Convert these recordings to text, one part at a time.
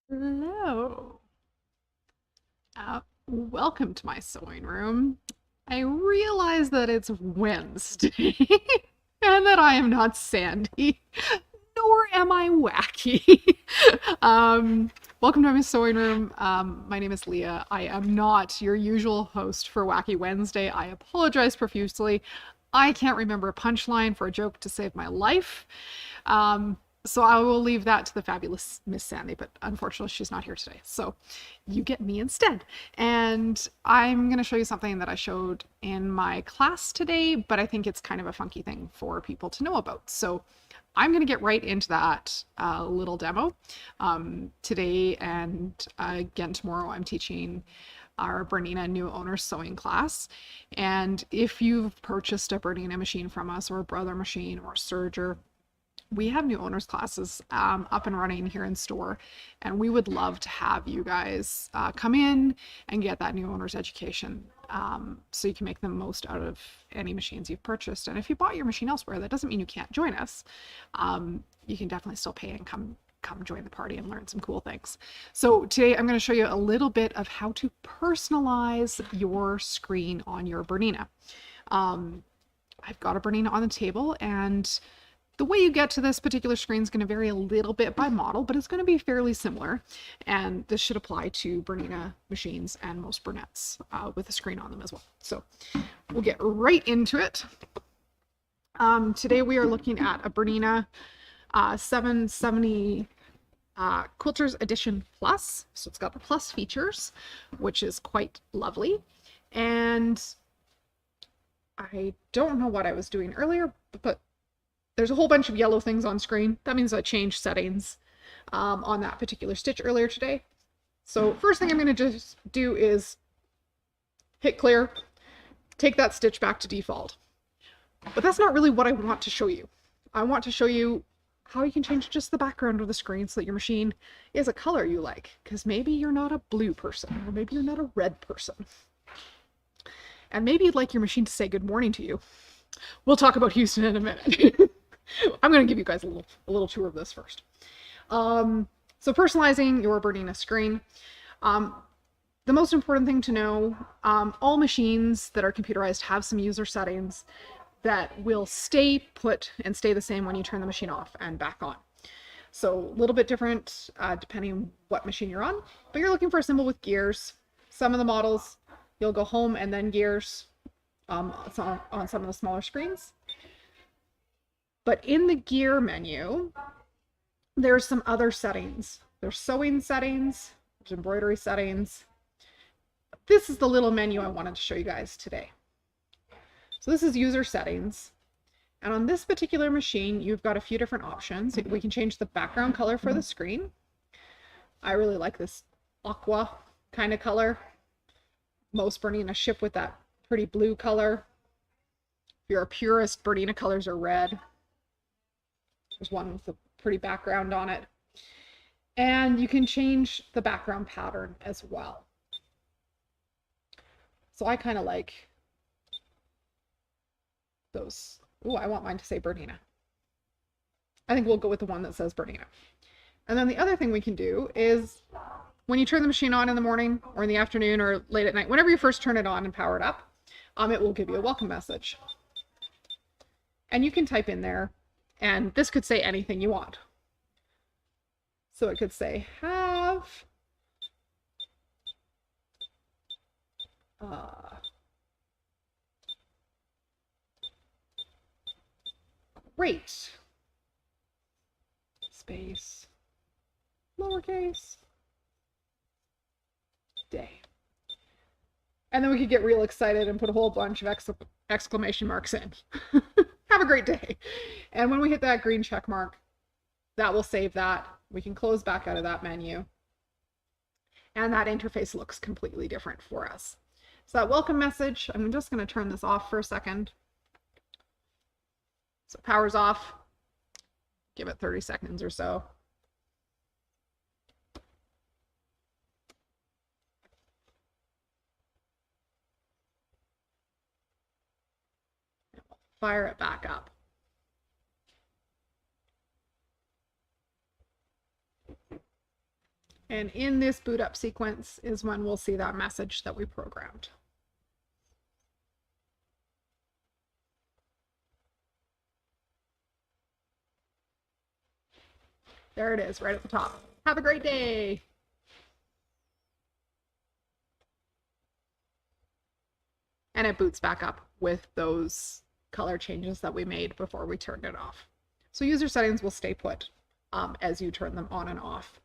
Hello. Welcome to my sewing room. I realize that it's Wednesday and that I am not Sandy, nor am I wacky. Welcome to my sewing room. My name is Leah. I am not your usual host for Wacky Wednesday. I apologize profusely. I can't remember a punchline for a joke to save my life. Um, so I will leave that to the fabulous Miss Sandy, but unfortunately she's not here today. So you get me instead. And I'm going to show you something that I showed in my class today, but I think it's kind of a funky thing for people to know about. So I'm going to get right into that little demo today, and again tomorrow I'm teaching our Bernina new owner sewing class. And if you've purchased a Bernina machine from us, or a Brother machine, or a Serger, we have new owners classes up and running here in store, and we would love to have you guys come in and get that new owner's education, so you can make the most out of any machines you've purchased. And if you bought your machine elsewhere, that doesn't mean you can't join us. You can definitely still pay and come join the party and learn some cool things. So today I'm going to show you a little bit of how to personalize your screen on your Bernina. I've got a Bernina on the table, and the way you get to this particular screen is going to vary a little bit by model, but it's going to be fairly similar. And this should apply to Bernina machines and most Bernettes with a screen on them as well. So we'll get right into it. Today we are looking at a Bernina 770 Quilters Edition Plus. So it's got the plus features, which is quite lovely. And I don't know what I was doing earlier, but there's a whole bunch of yellow things on screen. That means I changed settings on that particular stitch earlier today. So first thing I'm going to just do is hit clear, take that stitch back to default. But that's not really what I want to show you. I want to show you how you can change just the background of the screen so that your machine is a color you like, because maybe you're not a blue person, or maybe you're not a red person. And maybe you'd like your machine to say good morning to you. We'll talk about Houston in a minute. I'm going to give you guys a little tour of this first. So personalizing your Bernina screen. The most important thing to know, all machines that are computerized have some user settings that will stay put and stay the same when you turn the machine off and back on. So a little bit different depending on what machine you're on, but you're looking for a symbol with gears. Some of the models, you'll go home and then gears on some of the smaller screens. But in the gear menu, there's some other settings. There's sewing settings, there's embroidery settings. This is the little menu I wanted to show you guys today. So this is user settings. And on this particular machine, you've got a few different options. We can change the background color for the screen. I really like this aqua kind of color. Most Bernina ship with that pretty blue color. If you're a purist, Bernina colors are red. There's one with a pretty background on it. And you can change the background pattern as well. So I kind of like those. Ooh, I want mine to say Bernina. I think we'll go with the one that says Bernina. And then the other thing we can do is when you turn the machine on in the morning or in the afternoon or late at night, whenever you first turn it on and power it up, it will give you a welcome message. And you can type in there, and this could say anything you want. So it could say, have great space lowercase day. And then we could get real excited and put a whole bunch of exclamation marks in. Have a great day. And when we hit that green check mark, that will save that. We can close back out of that menu. And that interface looks completely different for us. So that welcome message, I'm just going to turn this off for a second. So power's off. Give it 30 seconds or so. Fire it back up. And in this boot up sequence is when we'll see that message that we programmed. There it is, right at the top. Have a great day. And it boots back up with those color changes that we made before we turned it off. So user settings will stay put as you turn them on and off.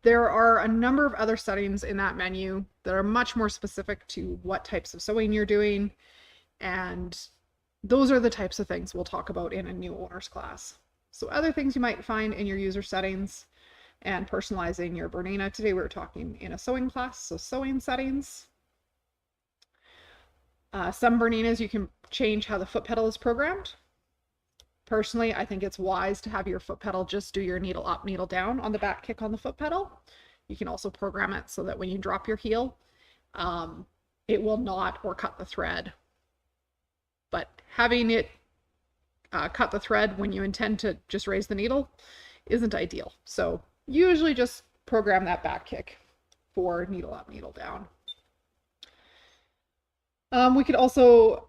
There are a number of other settings in that menu that are much more specific to what types of sewing you're doing. And those are the types of things we'll talk about in a new owners class. So other things you might find in your user settings and personalizing your Bernina. Today we were talking in a sewing class, so sewing settings. Some Berninas you can change how the foot pedal is programmed. Personally, I think it's wise to have your foot pedal just do your needle up, needle down on the back kick on the foot pedal. You can also program it so that when you drop your heel, it will not or cut the thread. But having it cut the thread when you intend to just raise the needle isn't ideal. So usually just program that back kick for needle up, needle down. We could also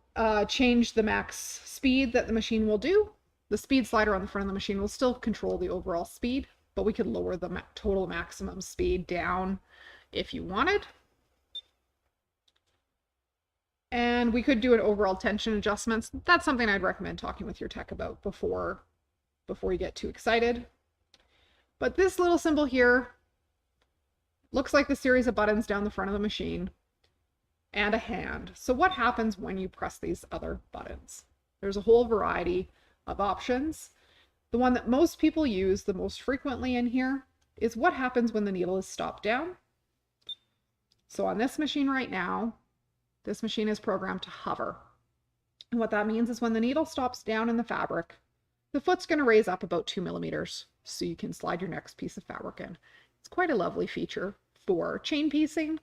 change the max speed that the machine will do. The speed slider on the front of the machine will still control the overall speed, but we could lower the total maximum speed down if you wanted. And we could do an overall tension adjustments. That's something I'd recommend talking with your tech about before you get too excited. But this little symbol here looks like the series of buttons down the front of the machine and a hand. So what happens when you press these other buttons? There's a whole variety of options. The one that most people use the most frequently in here is what happens when the needle is stopped down. So on this machine right now, this machine is programmed to hover. And what that means is when the needle stops down in the fabric, the foot's going to raise up about 2 millimeters so you can slide your next piece of fabric in. It's quite a lovely feature for chain piecing,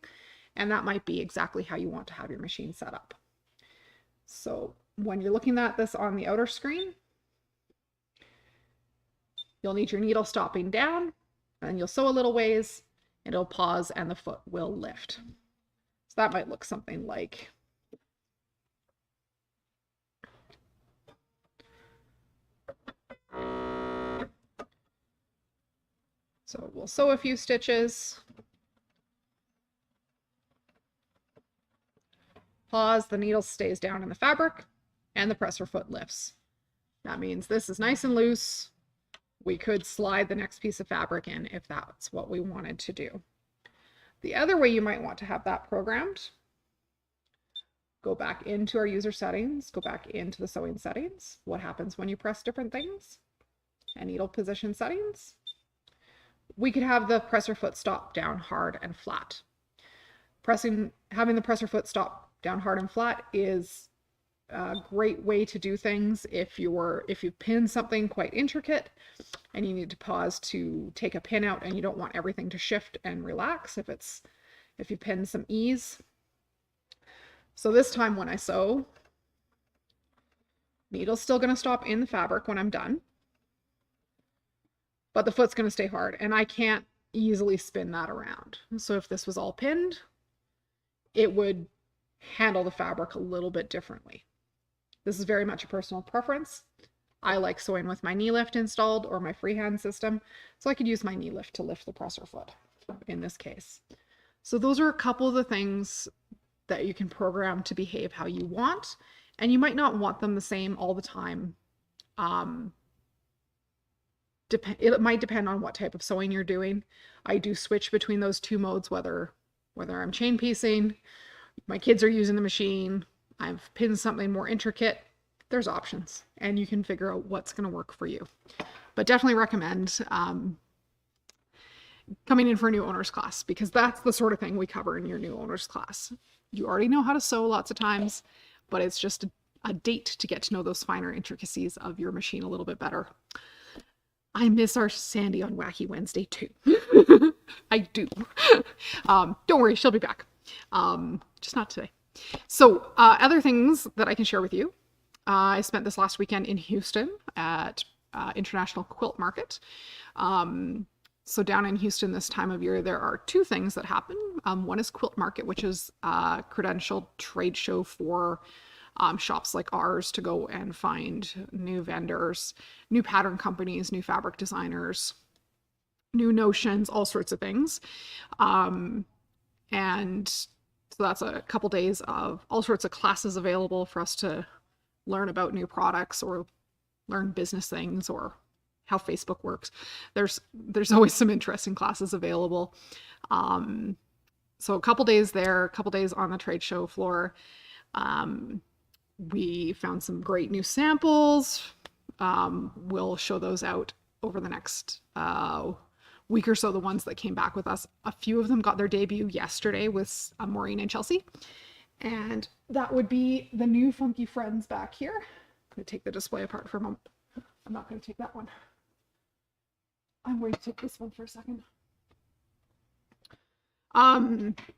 and that might be exactly how you want to have your machine set up. So when you're looking at this on the outer screen, you'll need your needle stopping down, and you'll sew a little ways, and it'll pause and the foot will lift. So that might look something like so we'll sew a few stitches, pause, the needle stays down in the fabric, and the presser foot lifts. That means this is nice and loose. We could slide the next piece of fabric in if that's what we wanted to do. The other way you might want to have that programmed, go back into our user settings, go back into the sewing settings. What happens when you press different things? And needle position settings. We could have the presser foot stop down hard and flat. Having the presser foot stop down hard and flat is a great way to do things if you pin something quite intricate and you need to pause to take a pin out and you don't want everything to shift and relax if you pin some ease. So this time when I sew, needle's still going to stop in the fabric when I'm done, but the foot's going to stay hard and I can't easily spin that around. So if this was all pinned, it would handle the fabric a little bit differently. This is very much a personal preference. I like sewing with my knee lift installed or my freehand system, so I could use my knee lift to lift the presser foot in this case. So those are a couple of the things that you can program to behave how you want, and you might not want them the same all the time. It might depend on what type of sewing you're doing. I do switch between those two modes, whether I'm chain piecing, my kids are using the machine, I've pinned something more intricate. There's options and you can figure out what's going to work for you. But definitely recommend coming in for a new owners class, because that's the sort of thing we cover in your new owners class. You already know how to sew lots of times, but it's just a date to get to know those finer intricacies of your machine a little bit better. I miss our Sandy on Wacky Wednesday too. I do. Don't worry, she'll be back. Just not today. So other things that I can share with you. I spent this last weekend in Houston at International Quilt Market. So down in Houston this time of year, there are two things that happen. One is Quilt Market, which is a credentialed trade show for shops like ours to go and find new vendors, new pattern companies, new fabric designers, new notions, all sorts of things. And so that's a couple days of all sorts of classes available for us to learn about new products or learn business things or how Facebook works. There's always some interesting classes available. So a couple days there, a couple days on the trade show floor. We found some great new samples. We'll show those out over the next week or so, the ones that came back with us. A few of them got their debut yesterday with Maureen and Chelsea. And that would be the new Funky Friends back here. I'm going to take the display apart for a moment. I'm not going to take that one. I'm going to take this one for a second.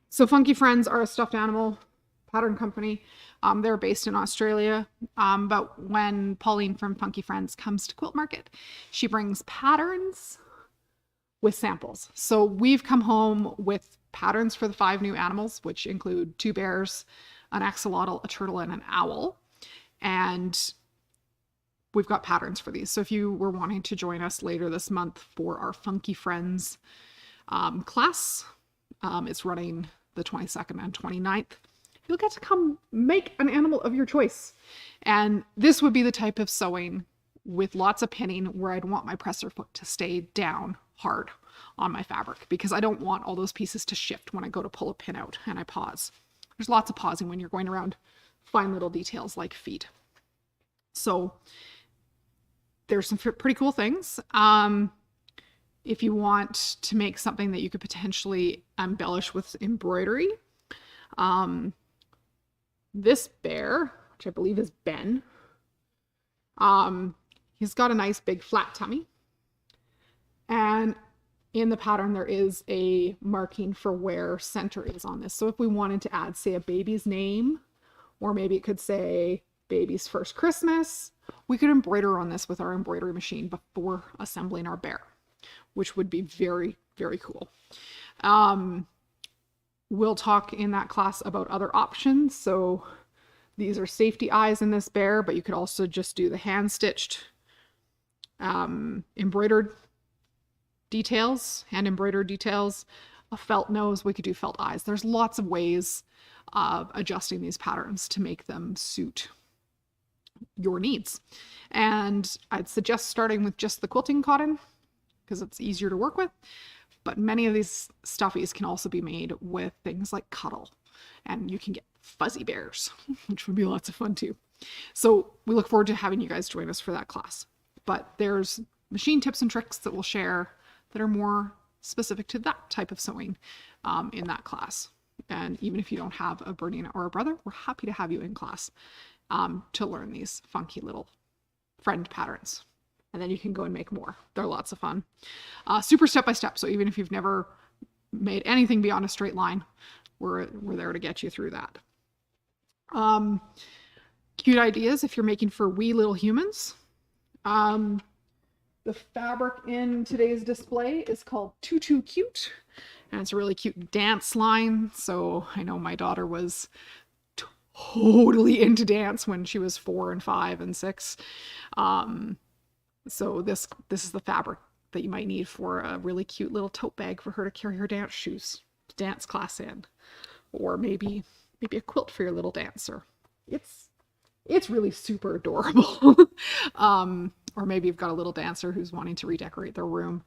So Funky Friends are a stuffed animal pattern company. They're based in Australia. But when Pauline from Funky Friends comes to Quilt Market, she brings patterns with samples. So we've come home with patterns for the 5 new animals, which include 2 bears, an axolotl, a turtle, and an owl. And we've got patterns for these. So if you were wanting to join us later this month for our Funky Friends class, it's running the 22nd and 29th. You'll get to come make an animal of your choice. And this would be the type of sewing with lots of pinning where I'd want my presser foot to stay down hard on my fabric because I don't want all those pieces to shift when I go to pull a pin out and I pause. There's lots of pausing when you're going around fine little details like feet. So there's some pretty cool things. If you want to make something that you could potentially embellish with embroidery, this bear, which I believe is Ben, he's got a nice big flat tummy. And in the pattern, there is a marking for where center is on this. So if we wanted to add, say, a baby's name, or maybe it could say baby's first Christmas, we could embroider on this with our embroidery machine before assembling our bear, which would be very, very cool. We'll talk in that class about other options. So these are safety eyes in this bear, but you could also just do the hand-stitched embroidered details, hand embroidered details, a felt nose. We could do felt eyes. There's lots of ways of adjusting these patterns to make them suit your needs. And I'd suggest starting with just the quilting cotton because it's easier to work with. But many of these stuffies can also be made with things like Cuddle, and you can get fuzzy bears, which would be lots of fun too. So we look forward to having you guys join us for that class. But there's machine tips and tricks that we'll share that are more specific to that type of sewing in that class. And even if you don't have a Bernina or a brother, we're happy to have you in class to learn these funky little friend patterns. And then you can go and make more. They're lots of fun. Super step-by-step. So even if you've never made anything beyond a straight line, we're there to get you through that. Cute ideas if you're making for wee little humans. The fabric in today's display is called Tutu Cute, and it's a really cute dance line. So I know my daughter was totally into dance when she was 4 and 5 and 6. So this is the fabric that you might need for a really cute little tote bag for her to carry her dance shoes to dance class in, or maybe a quilt for your little dancer. It's really super adorable. Or maybe you've got a little dancer who's wanting to redecorate their room.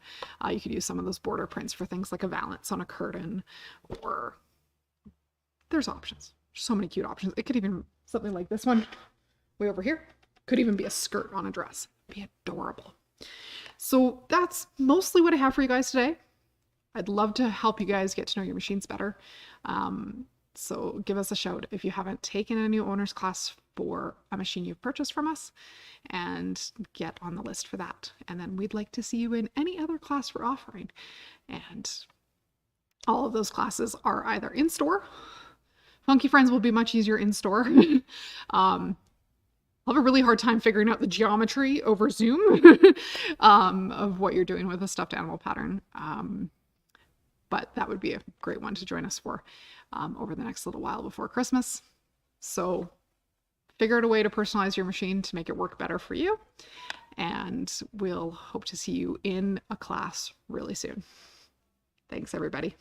You could use some of those border prints for things like a valance on a curtain, or there's options. There's so many cute options. It could even, something like this one way over here, could even be a skirt on a dress. It'd be adorable. So that's mostly what I have for you guys today. I'd love to help you guys get to know your machines better. So give us a shout if you haven't taken a new owner's class for a machine you've purchased from us, and get on the list for that. And then we'd like to see you in any other class we're offering. And all of those classes are either in store. Funky Friends will be much easier in store. I'll have a really hard time figuring out the geometry over Zoom of what you're doing with a stuffed animal pattern. But that would be a great one to join us for over the next little while before Christmas. So figure out a way to personalize your machine to make it work better for you. And we'll hope to see you in a class really soon. Thanks, everybody.